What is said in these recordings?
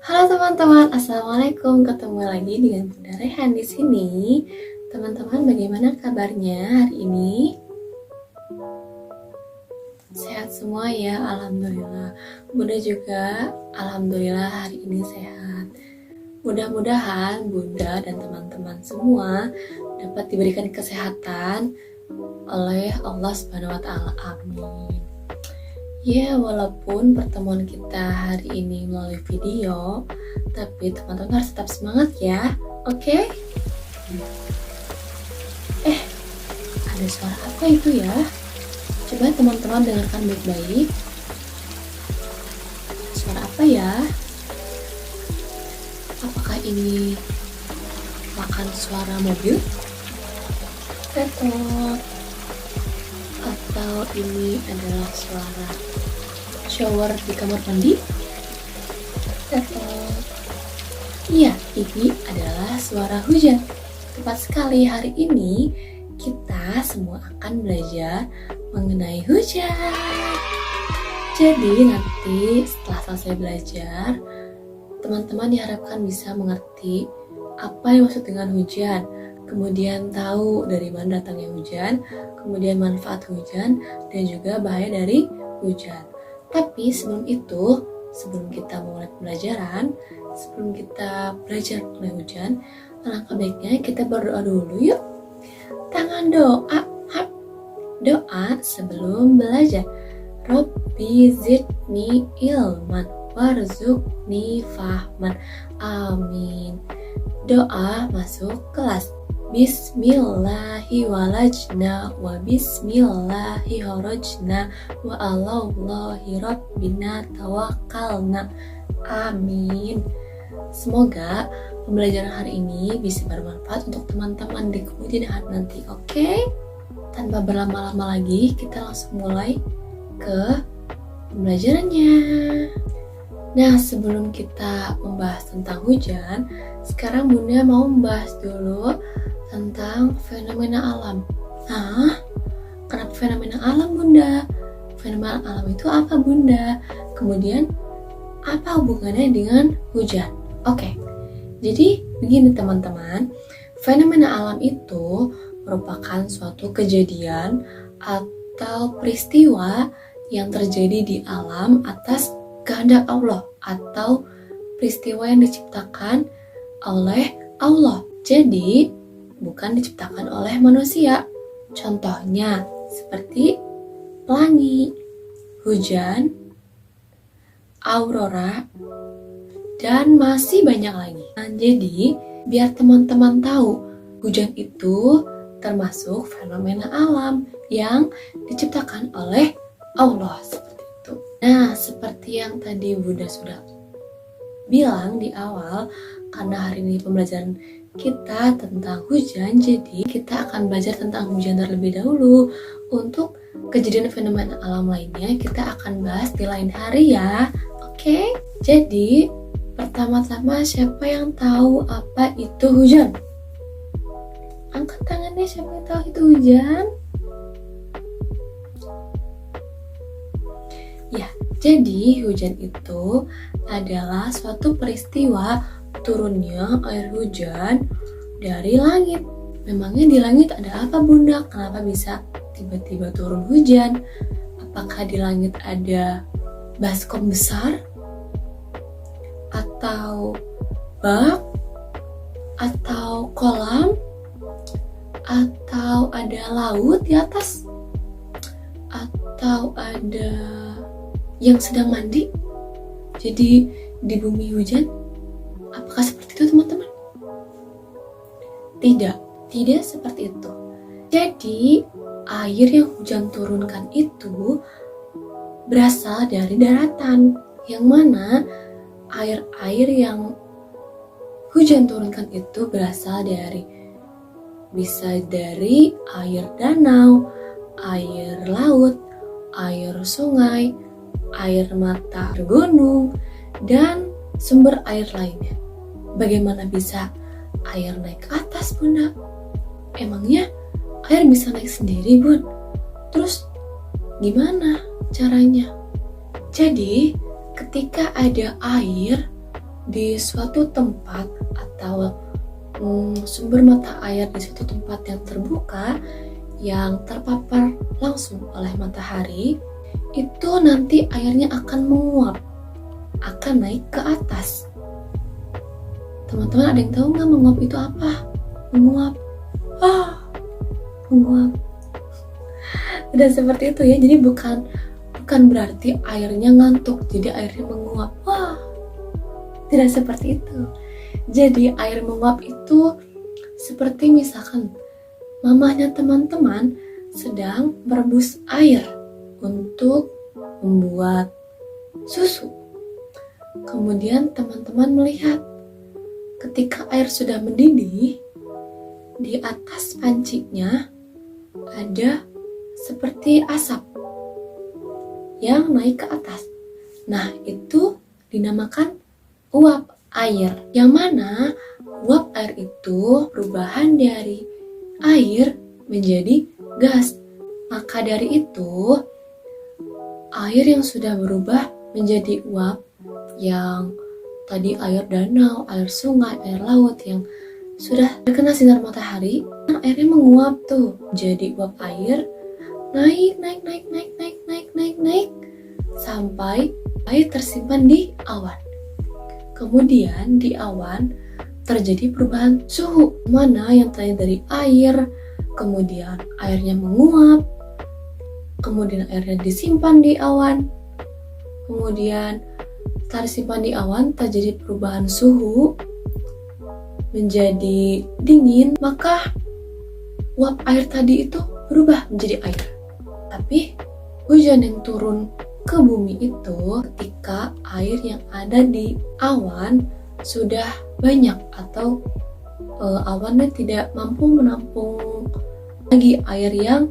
Halo teman-teman, assalamualaikum. Ketemu lagi dengan Bunda Rehan di sini. Teman-teman, bagaimana kabarnya hari ini? Sehat semua ya, alhamdulillah. Bunda juga, alhamdulillah hari ini sehat. Mudah-mudahan Bunda dan teman-teman semua dapat diberikan kesehatan oleh Allah Subhanahu wa Ta'ala. Amin. Ya, walaupun pertemuan kita hari ini melalui video, tapi teman-teman harus tetap semangat ya, oke? Ada suara apa itu ya? Coba teman-teman dengarkan baik-baik. Suara apa ya? Apakah ini makan suara mobil? Tetot. Atau ini adalah suara shower di kamar mandi? Tetot. Iya, ini adalah suara hujan. Tepat sekali, hari ini kita semua akan belajar mengenai hujan. Jadi nanti setelah selesai belajar, teman-teman diharapkan bisa mengerti apa yang maksud dengan hujan, kemudian tahu dari mana datangnya hujan, kemudian manfaat hujan, dan juga bahaya dari hujan. Tapi sebelum itu, sebelum kita mulai pembelajaran, sebelum kita belajar mengenai hujan, alangkah baiknya kita berdoa dulu yuk. Tangan doa, doa sebelum belajar. Robbi zidni ilman warzuqni fahman. Amin. Doa masuk kelas. Bismillahi walajna wa bismillahi horojna wa alallahi rabbina tawakkalna. Amin. Semoga pembelajaran hari ini bisa bermanfaat untuk teman-teman di kemudian hari nanti, oke? Tanpa berlama-lama lagi, kita langsung mulai ke pembelajarannya. Nah, sebelum kita membahas tentang hujan, sekarang Bunda mau membahas dulu tentang fenomena alam. Nah, kenapa fenomena alam, Bunda? Fenomena alam itu apa, Bunda? Kemudian, apa hubungannya dengan hujan? Oke, jadi begini teman-teman, fenomena alam itu merupakan suatu kejadian atau peristiwa yang terjadi di alam atas kehendak Allah atau peristiwa yang diciptakan oleh Allah. Jadi, bukan diciptakan oleh manusia. Contohnya seperti pelangi, hujan, aurora, dan masih banyak lagi. Nah, jadi, biar teman-teman tahu, hujan itu termasuk fenomena alam yang diciptakan oleh Allah seperti itu. Nah, seperti yang tadi Bunda sudah bilang di awal, karena hari ini pembelajaran kita tentang hujan, jadi kita akan belajar tentang hujan terlebih dahulu. Untuk kejadian fenomena alam lainnya kita akan bahas di lain hari ya. Oke? Jadi pertama-tama siapa yang tahu apa itu hujan? Angkat tangannya siapa yang tahu itu hujan? Ya, jadi hujan itu adalah suatu peristiwa turunnya air hujan dari langit. Memangnya di langit ada apa, Bunda? Kenapa bisa tiba-tiba turun hujan? Apakah di langit ada baskom besar? Atau bak? Atau kolam? Atau ada laut di atas? Atau ada yang sedang mandi? Jadi di bumi hujan? Apakah seperti itu teman-teman? Tidak seperti itu. Jadi air yang hujan turunkan itu berasal dari daratan, yang mana air-air yang hujan turunkan itu berasal bisa dari air danau, air laut, air sungai, air mata gunung, dan sumber air lainnya. Bagaimana bisa air naik ke atas, Bunda? Emangnya air bisa naik sendiri, Bun? Terus gimana caranya? Jadi, ketika ada air di suatu tempat atau sumber mata air di suatu tempat yang terbuka yang terpapar langsung oleh matahari, itu nanti airnya akan menguap, akan naik ke atas. Teman-teman ada yang tahu nggak menguap itu apa? Menguap. Menguap. Tidak seperti itu ya. Jadi bukan berarti airnya ngantuk, jadi airnya menguap. Tidak seperti itu. Jadi air menguap itu seperti misalkan mamahnya teman-teman sedang merebus air untuk membuat susu. Kemudian teman-teman melihat ketika air sudah mendidih, di atas pancinya ada seperti asap yang naik ke atas. Nah, itu dinamakan uap air. Yang mana uap air itu perubahan dari air menjadi gas. Maka dari itu, air yang sudah berubah menjadi uap, yang tadi air danau, air sungai, air laut yang sudah terkena sinar matahari, airnya menguap tuh. Jadi uap air naik sampai air tersimpan di awan. Kemudian di awan terjadi perubahan suhu, mana yang tadi dari air, kemudian airnya menguap, kemudian airnya disimpan di awan, kemudian tersimpan di awan, terjadi perubahan suhu menjadi dingin, maka uap air tadi itu berubah menjadi air. Tapi hujan yang turun ke bumi itu ketika air yang ada di awan sudah banyak atau awannya tidak mampu menampung lagi air yang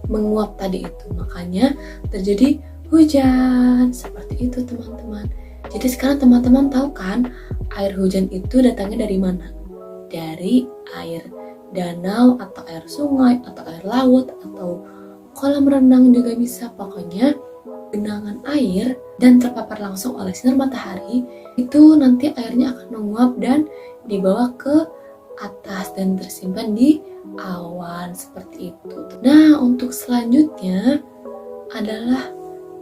menguap tadi itu. Makanya terjadi hujan seperti itu, teman-teman. Jadi sekarang teman-teman tahu kan air hujan itu datangnya dari mana? Dari air danau atau air sungai atau air laut atau kolam renang juga bisa. Pokoknya genangan air dan terpapar langsung oleh sinar matahari, itu nanti airnya akan menguap dan dibawa ke atas dan tersimpan di awan seperti itu. Nah, untuk selanjutnya adalah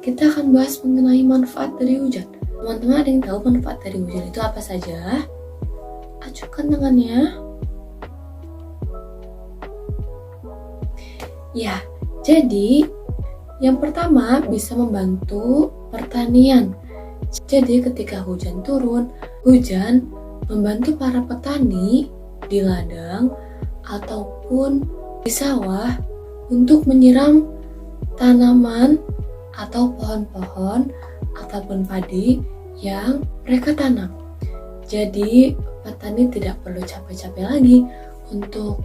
kita akan bahas mengenai manfaat dari hujan. Teman-teman ada yang tahu manfaat dari hujan itu apa saja? Acukan tangannya. Ya, jadi yang pertama bisa membantu pertanian. Jadi ketika hujan turun, hujan membantu para petani di ladang ataupun di sawah untuk menyiram tanaman atau pohon-pohon ataupun padi yang mereka tanam. Jadi petani tidak perlu capek-capek lagi untuk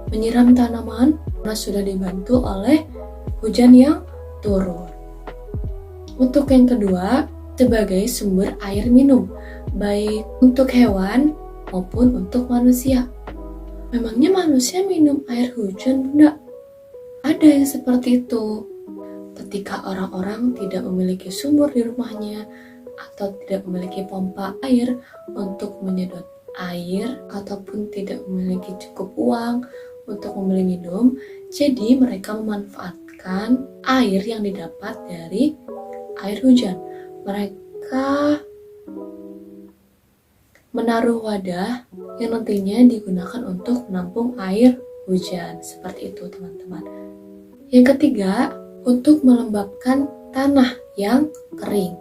menyiram tanaman karena sudah dibantu oleh hujan yang turun. Untuk yang kedua, sebagai sumber air minum, baik untuk hewan maupun untuk manusia. Memangnya manusia minum air hujan, Bunda? Ada yang seperti itu. Ketika orang-orang tidak memiliki sumur di rumahnya atau tidak memiliki pompa air untuk menyedot air ataupun tidak memiliki cukup uang untuk membeli minum, jadi mereka memanfaatkan air yang didapat dari air hujan. Mereka menaruh wadah yang nantinya digunakan untuk menampung air hujan. Seperti itu, teman-teman. Yang ketiga, untuk melembabkan tanah yang kering.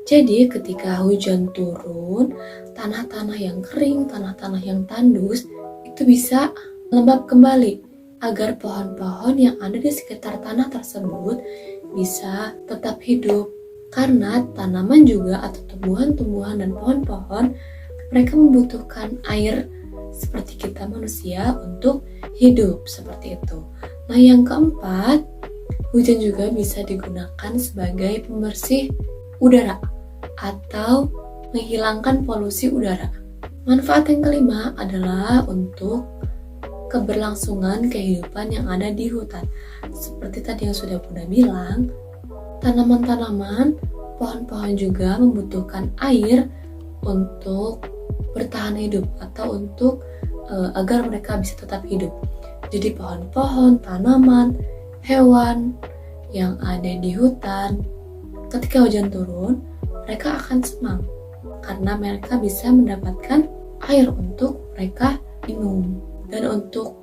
Jadi ketika hujan turun, tanah-tanah yang kering, tanah-tanah yang tandus itu bisa lembab kembali agar pohon-pohon yang ada di sekitar tanah tersebut bisa tetap hidup. Karena tanaman juga atau tumbuhan-tumbuhan dan pohon-pohon mereka membutuhkan air seperti kita manusia untuk hidup seperti itu. Nah, yang keempat, hujan juga bisa digunakan sebagai pembersih udara atau menghilangkan polusi udara. Manfaat yang kelima adalah untuk keberlangsungan kehidupan yang ada di hutan. Seperti tadi yang sudah Bunda bilang, tanaman-tanaman, pohon-pohon juga membutuhkan air untuk bertahan hidup atau untuk agar mereka bisa tetap hidup. Jadi pohon-pohon, tanaman, hewan yang ada di hutan, ketika hujan turun, mereka akan senang karena mereka bisa mendapatkan air untuk mereka minum dan untuk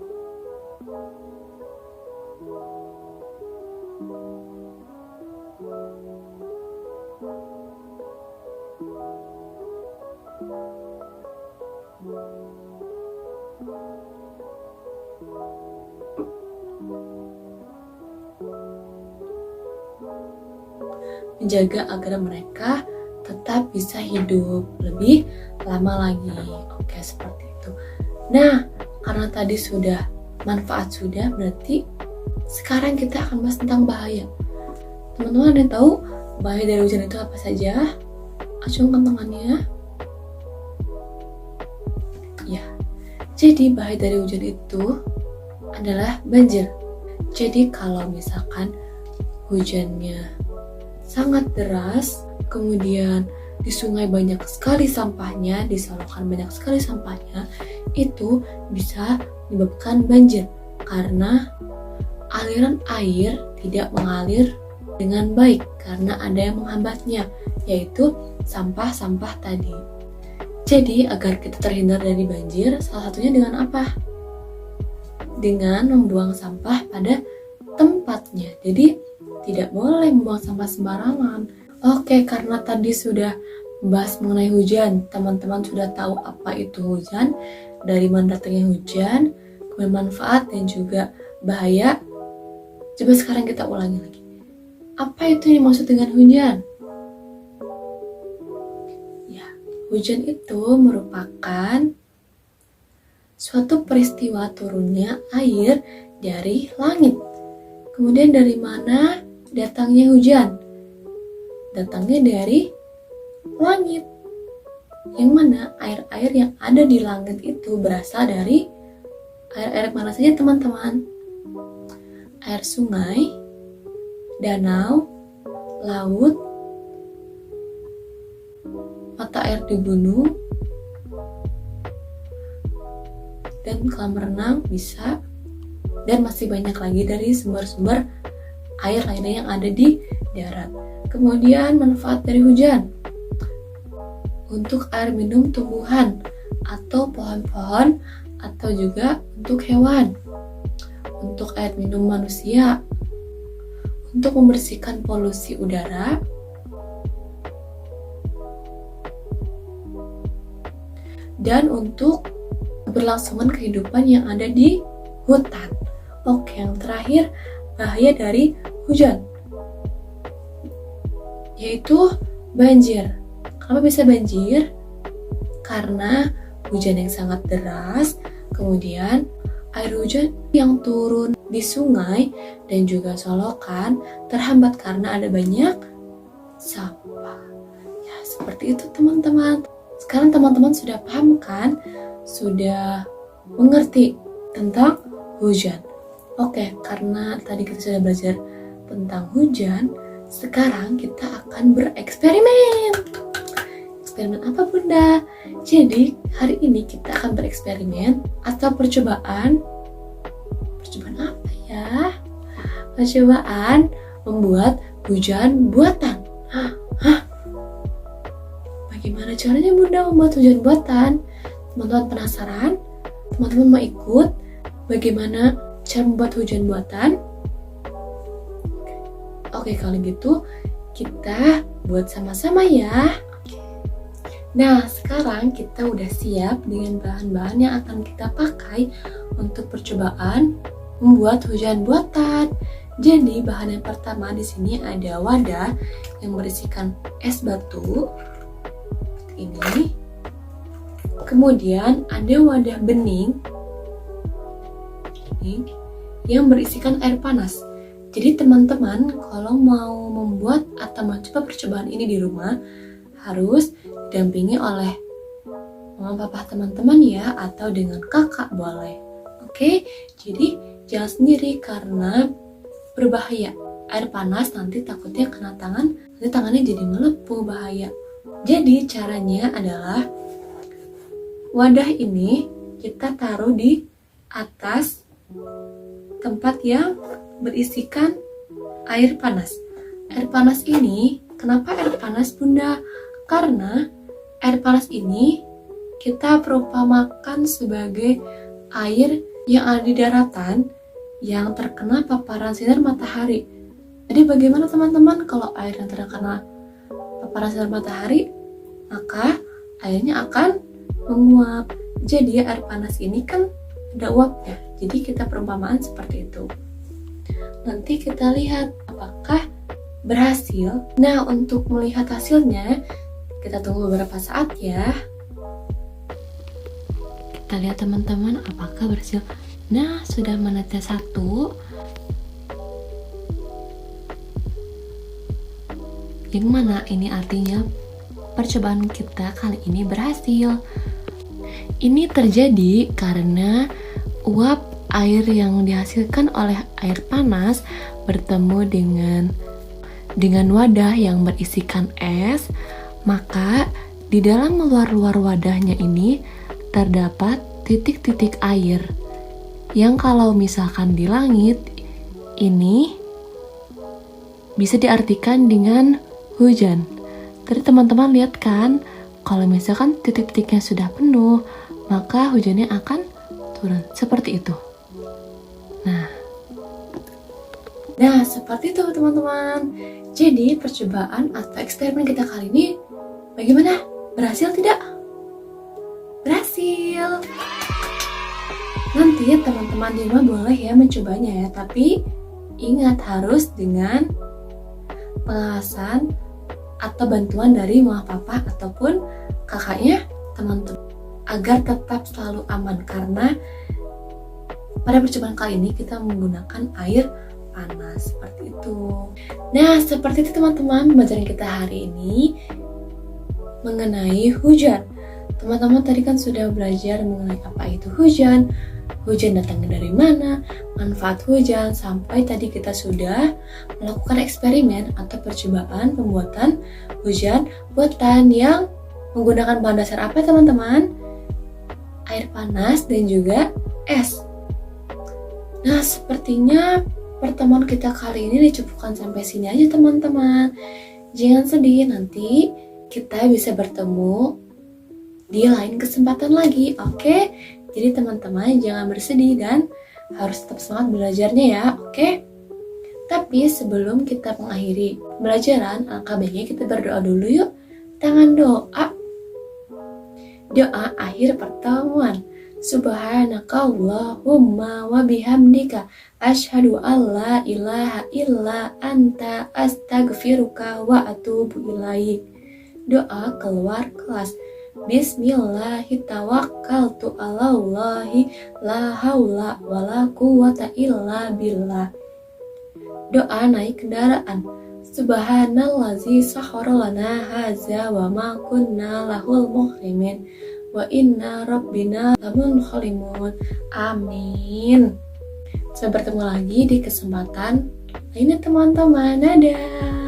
menjaga agar mereka tetap bisa hidup lebih lama lagi. Oke, seperti itu. Nah, karena tadi sudah manfaat sudah, berarti sekarang kita akan bahas tentang bahaya. Teman-teman ada yang tahu bahaya dari hujan itu apa saja? Acungkan tangannya. Ya, jadi bahaya dari hujan itu adalah banjir. Jadi kalau misalkan hujannya sangat deras, kemudian di sungai banyak sekali sampahnya, di selokan banyak sekali sampahnya, itu bisa menyebabkan banjir karena aliran air tidak mengalir dengan baik karena ada yang menghambatnya, yaitu sampah-sampah tadi. Jadi agar kita terhindar dari banjir, salah satunya dengan apa? Dengan membuang sampah pada tempatnya. Jadi tidak boleh membuang sampah sembarangan. Oke, karena tadi sudah membahas mengenai hujan, teman-teman sudah tahu apa itu hujan, dari mana datangnya hujan, kemudian manfaat dan juga bahaya. Coba sekarang kita ulangi lagi. Apa itu yang dimaksud dengan hujan? Ya, hujan itu merupakan suatu peristiwa turunnya air dari langit. Kemudian dari mana datangnya hujan? Datangnya dari langit. Yang mana air-air yang ada di langit itu berasal dari air-air mana saja teman-teman? Air sungai, danau, laut, mata air di gunung, dan kolam renang bisa, dan masih banyak lagi dari sumber-sumber air lainnya yang ada di darat. Kemudian manfaat dari hujan untuk air minum tumbuhan atau pohon-pohon atau juga untuk hewan, untuk air minum manusia, untuk membersihkan polusi udara, dan untuk keberlangsungan kehidupan yang ada di hutan. Oke, yang terakhir bahaya dari hujan, yaitu banjir. Kenapa bisa banjir? Karena hujan yang sangat deras, kemudian air hujan yang turun di sungai dan juga solokan terhambat karena ada banyak sampah. Ya, seperti itu teman-teman. Sekarang teman-teman sudah paham kan? Sudah mengerti tentang hujan. Oke, karena tadi kita sudah belajar tentang hujan, sekarang kita akan bereksperimen. Eksperimen apa Bunda? Jadi hari ini kita akan bereksperimen atau percobaan. Percobaan apa ya? Percobaan membuat hujan buatan. Hah? Bagaimana caranya Bunda membuat hujan buatan? Teman-teman penasaran? Teman-teman mau ikut bagaimana cara membuat hujan buatan? Oke, kalau gitu kita buat sama-sama ya. Nah, sekarang kita udah siap dengan bahan-bahan yang akan kita pakai untuk percobaan membuat hujan buatan. Jadi, bahan yang pertama di sini ada wadah yang berisikan es batu. Ini. Kemudian ada wadah bening yang berisikan air panas. Jadi teman-teman kalau mau membuat atau mencoba percobaan ini di rumah harus didampingi oleh mama papa teman-teman ya, atau dengan kakak boleh. Oke, jadi jangan sendiri karena berbahaya. air panas nanti takutnya kena tangan, nanti tangannya jadi melepuh, bahaya. Jadi caranya adalah wadah ini kita taruh di atas tempat yang berisikan air panas. Air panas ini, kenapa air panas Bunda? Karena air panas ini kita perumpamakan sebagai air yang ada di daratan yang terkena paparan sinar matahari. Jadi bagaimana teman-teman kalau air yang terkena paparan sinar matahari, maka airnya akan menguap. Jadi air panas ini kan ada uapnya. Jadi kita perumpamaan seperti itu. Nanti kita lihat apakah berhasil. Nah, untuk melihat hasilnya, kita tunggu beberapa saat ya. Kita lihat teman-teman apakah berhasil. Nah, sudah menetes 1. Yang mana ini artinya percobaan kita kali ini berhasil. Ini terjadi karena uap air yang dihasilkan oleh air panas bertemu dengan wadah yang berisikan es, maka di dalam luar wadahnya ini terdapat titik-titik air yang kalau misalkan di langit ini bisa diartikan dengan hujan. Tadi teman-teman lihat kan, kalau misalkan titik-titiknya sudah penuh, maka hujannya akan turun seperti itu. Nah, seperti itu teman-teman. Jadi percobaan atau eksperimen kita kali ini bagaimana? Berhasil tidak? Berhasil. Nanti teman-teman di rumah boleh ya mencobanya ya, tapi ingat harus dengan pengawasan atau bantuan dari mama papa ataupun kakaknya teman-teman agar tetap selalu aman, karena pada percobaan kali ini kita menggunakan air panas seperti itu. Nah, seperti itu teman-teman pembelajaran kita hari ini mengenai hujan. Teman-teman tadi kan sudah belajar mengenai apa itu hujan, hujan datangnya dari mana, manfaat hujan, sampai tadi kita sudah melakukan eksperimen atau percobaan pembuatan hujan buatan yang menggunakan bahan dasar apa teman-teman? Air panas dan juga es. Nah, sepertinya pertemuan kita kali ini dicukupkan sampai sini aja teman-teman. Jangan sedih, nanti kita bisa bertemu di lain kesempatan lagi, oke? Jadi teman-teman jangan bersedih dan harus tetap semangat belajarnya ya, oke? Tapi sebelum kita mengakhiri pembelajaran, alangkah baiknya kita berdoa dulu yuk. Tangan doa. Doa akhir pertemuan. Subhanaka Allahumma wa bihamdika asyhadu an la ilaha illa anta astaghfiruka wa atubu ilaik. Doa keluar kelas. Bismillahirrahmanirrahim. Allahi la haula wa la quwwata illa billah. Doa naik kendaraan. Subhanallazi sakhkhara lana hadza wa ma kunna lahul muqrinin wa inna rabbina lamunqalimun. Amin. Sampai bertemu lagi di kesempatan lainnya teman-teman. Dadah.